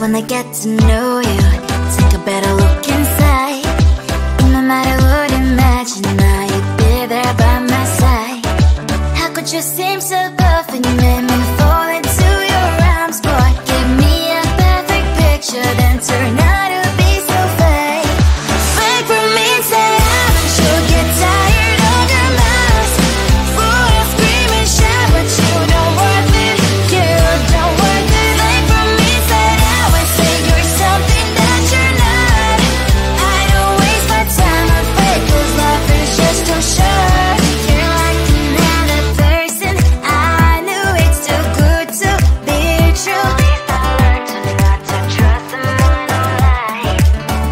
when I get to know you. Take a better look inside. No matter what, imagine now you'd be there by my side. How could you seem so perfect? You made me fall into your arms, boy. Give me a perfect picture, then turn out to be so fake. Fake for me, say haven't you get tired of your mask? Full of scream and shout, but you don't worth it. You don't worth it. Fake for me, say I always say you're something that you're not. I don't waste my time on fake, 'cause life is just too short. You're like another person. I knew it's too good to be true. I learned to not to trust someone no lie.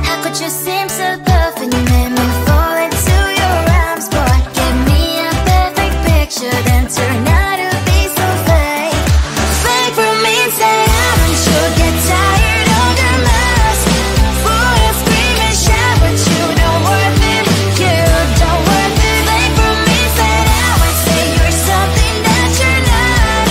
How could you seem so perfect? You made me fall into your arms, boy. Give me a perfect picture, then turn out to be so fake. Fake for me, say haven't you get tired of your mask? Full of scream and shout, but you don't worth it. You don't worth it. Fake for me, say I always say you're something that you're not.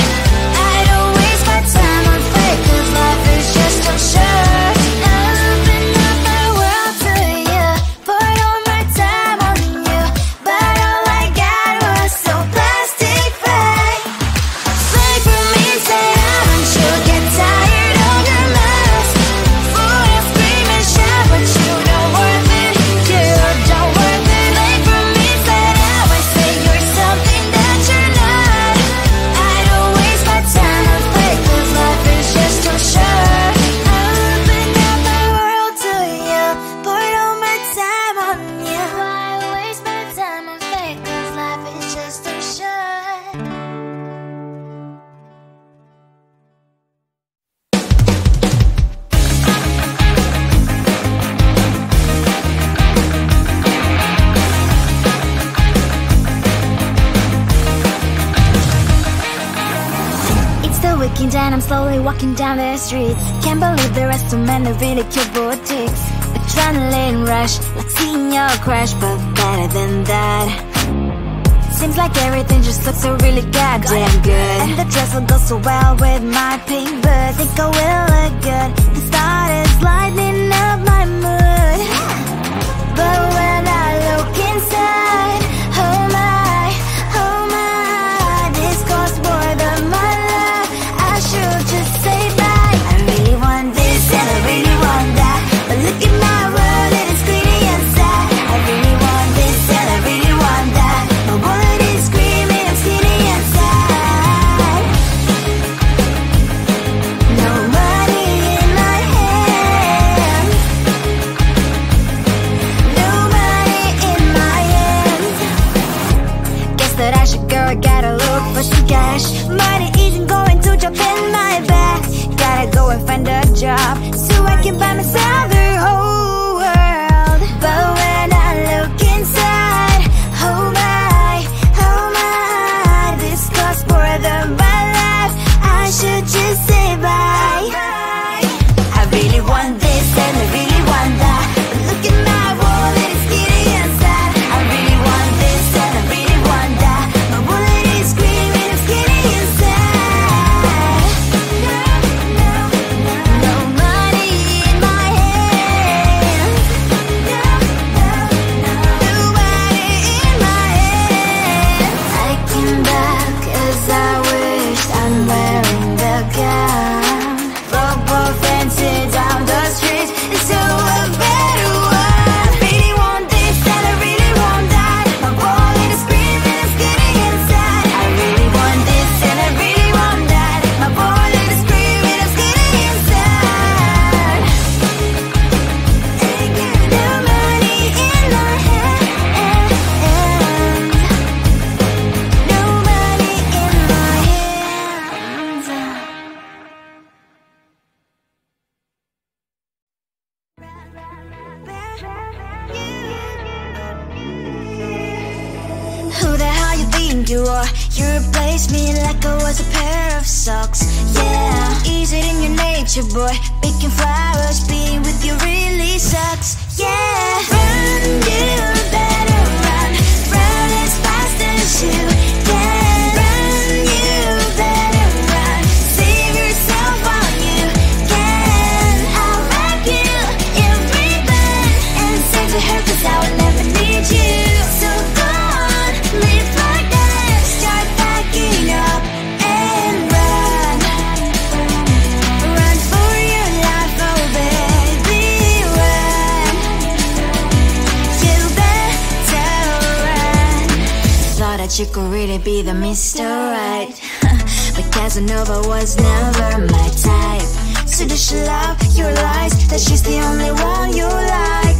I don't waste my time on fake, 'cause life is just too short. I open up my world to you, put all my time on you, but all I got was so plastic fake. Fake for me, say haven't you get tired of your mask? Full of scream and shout, but you don't worth it. You don't worth it. Fake for me, say I always say you're something that you're not. I don't waste my time on fake, 'cause life is just too short. I open up my world to you, put all my time on you. Why waste my time on fake, 'cause life is just too short. It's the weekend and I'm slowly walking down the streets. Can't believe there are so many really cute boutiques. Adrenaline rush, like seeing your crush, but better than that. Seems like everything just looks so really goddamn good. And the dress will go so well with my pink boots. Think I will look good. The start is lighting up my mood. But when I look inside, oh my, this costs more than my love. I should just say bye. I really want this and I really want that, but look at my world, it is clearly inside. I really want this and I really want that. My wallet is screaming, I'm skinny inside. No money in my hand. No money in my hand. Guess that I should go, gotta look for some cash. Money isn't going to jump in my bag. Gotta go and find a job so I can buy myself the whole world. But when I look inside, oh my, this costs more than my life. I should just say bye. I really want this and I really want that, but look at my wallet, it's skinny inside. I really want this and I really want that. My wallet is screaming, I'm skinny inside. No money in my hand. No money in my hand. I came back 'cause I wish I'm wearing the gown. Robo fancy down the street into a better one. I really want this and I really want that. My wallet is screaming, I'm skinny inside. I really want this and I really want that. My wallet is screaming, I'm skinny inside. No money in my hand. No money in my hands. Who the hell you think you are? You replaced me like I was a pair of socks. Yeah, is it in your nature, boy? Picking flowers, being with you really sucks. Yeah, run, you better run. Run as fast as you can. Run, you better run. Save yourself while you can. that you could really be the Mr. Right. But Casanova was never my type. So does she love your lies, that she's the only one you like?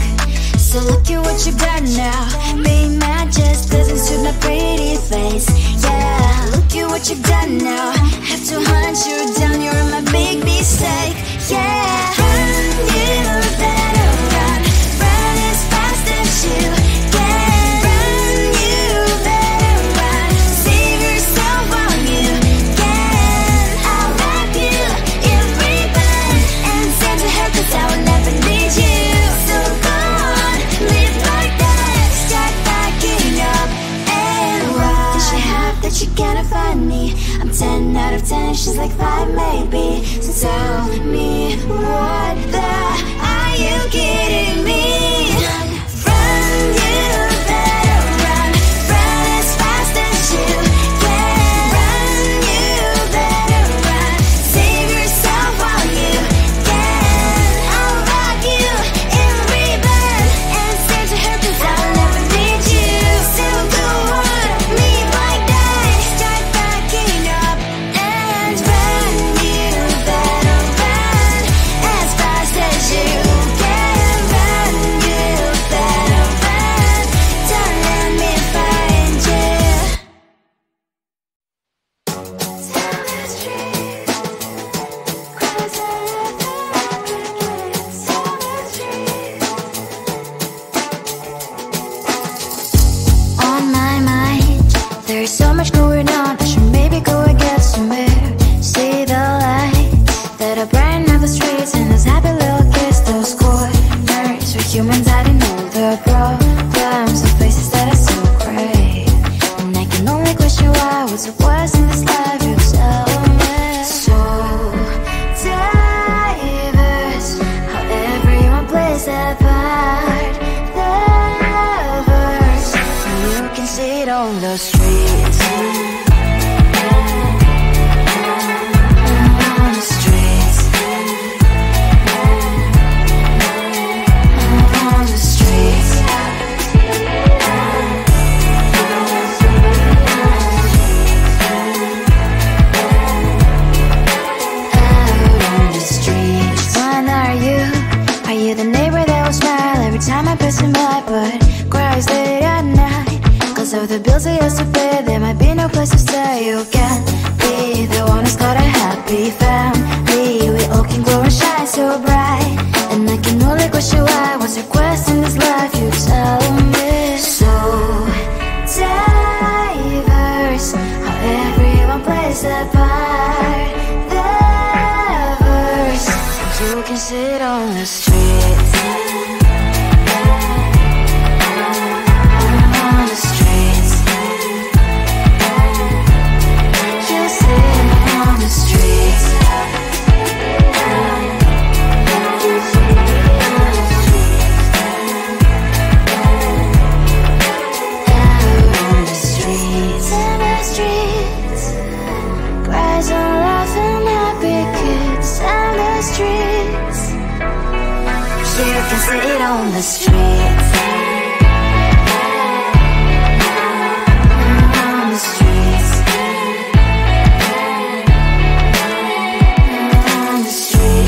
So look at what you got now. Being mad just doesn't suit my pretty face. Yeah, look at what you've done now. Have to hunt you down, you're my big mistake. Yeah, run, you better run. Run as fast as you can. Run, you better run. Save yourself while you can. I'll wrap you in ribbon and send to her, 'cause I will never need you. So go on, live like that. Start backing up and run. Does she have that she cannot find me? I'm 10 out of 10, she's like 5 maybe. So tell me, what the are you kidding me? Run, run, you better run. Run as fast as you can. Run, you better run. Save yourself while you can. I'll rock you in ribbon and send to her, 'cause I'll never need you. So go on, leave like that. Start backing up and run. You better run as fast as you can. Run, you better run. Don't let me find you. Tell the streets, cries out on my mind. There's so much going on, I should maybe go and get some air. See the lights that are brighten up the streets, and those happy little kids, those corners where humans hiding all the problems, the faces that are so great. And I can only question why, what's the worst in this life, you tell me. So diverse, how everyone plays their part. Lovers, and you can see it on the streets. On the streets. On the streets. Out on the streets. When are you? Are you the neighbor that will smile every time I pass him by, but cries late at night? 'Cause of the bills he has to pay, there might be no place to stay. You can't be the one who's got a happy family. We all can glow and shine so bright, and I can only question why, what's your quest in this life, you tell me. So diverse, how everyone plays their part. Lovers, you can sit on the streets. On the streets. You sit on the streets. Out on the streets. In the streets. Cries on laughing happy kids. On the streets. You can sit on the streets. On the streets. On the streets.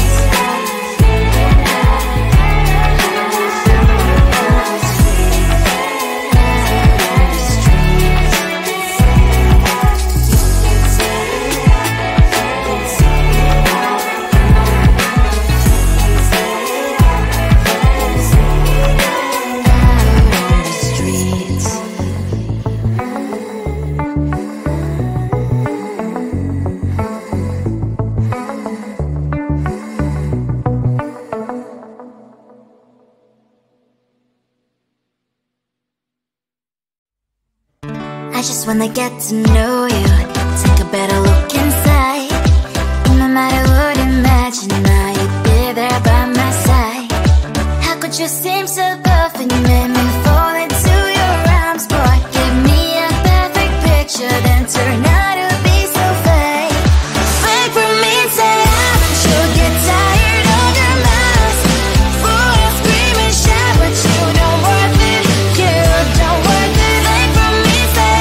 I just wanna get to know you, take a better look inside. In my mind I would imagine now you'd be there by my side. How could you seem so perfect, you made me fall into your arms, boy. Give me a perfect picture, then turn out to be so fake. Wait for me, say you'll get tired of your mouth. Full of scream and shout, but you don't worth it, you don't worth it. Wait for me, say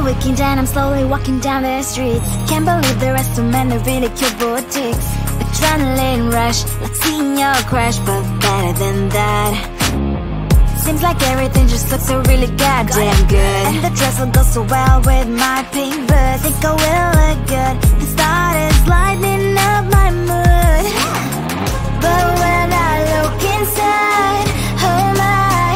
waking down, I'm slowly walking down the streets. Can't believe there are so many really cute boutiques. Adrenaline rush, like seeing your crush, but better than that. Seems like everything just looks so really goddamn good. And the dress will go so well with my pink boots. Think I will look good. The start is lighting up my mood. But when I look inside, oh my,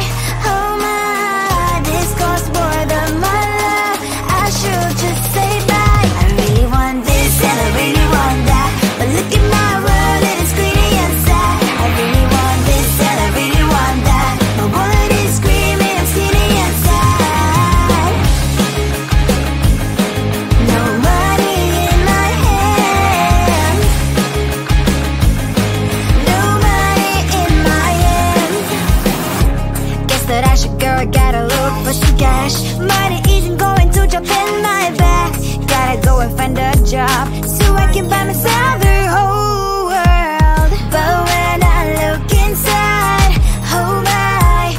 this costs more than my love. I should just say bye. I really want this and I really want that, but look at my world, it is greedy and sad. I really want this and I really want that. My wallet is screaming, I'm skinny and sad. No money in my hand. No money in my hand. Guess that I should go, I gotta look for some cash. Money isn't going to jump in my back. Gotta go and find a job so I can buy myself the whole world. But when I look inside, oh my,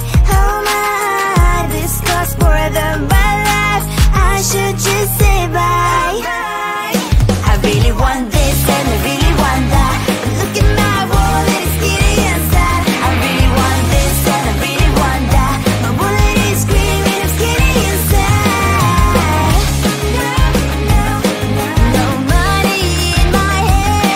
this costs more than my life. I should just say bye. I really want this and I really want that, but look at my wallet, it's skinny and sad. I really want this and I really want that. My wallet is screaming, I'm skinny and sad. No money in my hand.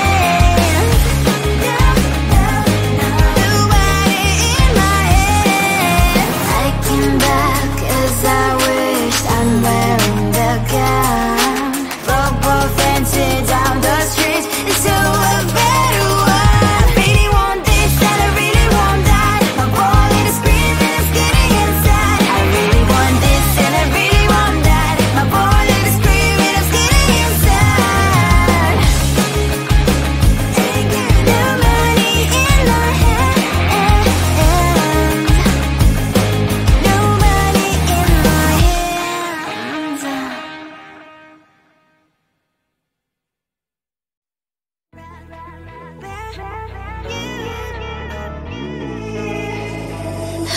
No money in my hand. I came back as I wished, I'm wearing the gown. Football fancy down the streets into a better one. I really want this and I really want that. My wallet is screaming, I'm skinny and sad. I really want this and I really want that. My wallet is screaming, I'm skinny and sad. No money in my hand. No money in my hands.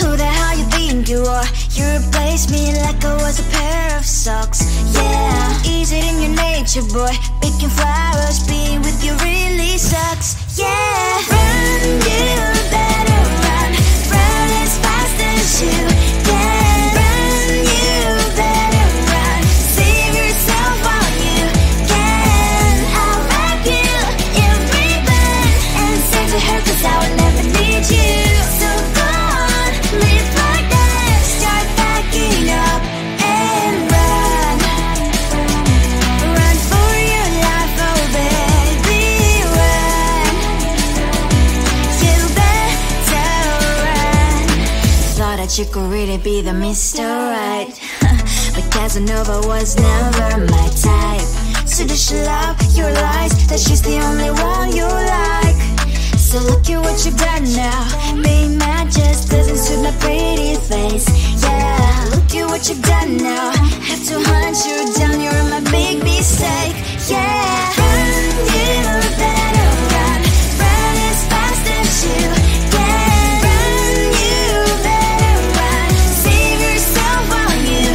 Who the hell you think you are? You replaced me like I was a pair of socks. Yeah, is it in your nature, boy? Picking flowers, being with you really sucks. Yeah, run, you better run. Run as fast as you can. Run, you better run. Save yourself while you can. I'll wrap you in ribbon and send to her, 'cause I will never need you. So go on, live like that. Start backing up and run. Run for your life, oh baby, run. You better run. Thought that you could really be the Mr. Right, but Casanova was never my type. So does she love your lies, that she's the only one you like? So look at what you've done now. Being mad just doesn't suit my pretty face. Yeah, look at what you've done now. Have to hunt you down, you're my big mistake. Yeah, run, you better run. Run as fast as you can. Run, you better run. Save yourself while you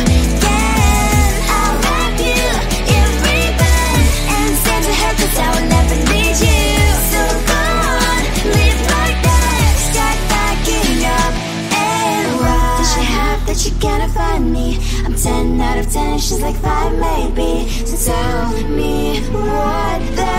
can. I'll wrap you in ribbon and send to her, 'cause I will never need you. So go on, live like that. Start backing up and run. Does she have that you cannot find me? I'm 10 out of 10, she's like 5 maybe. So tell me what the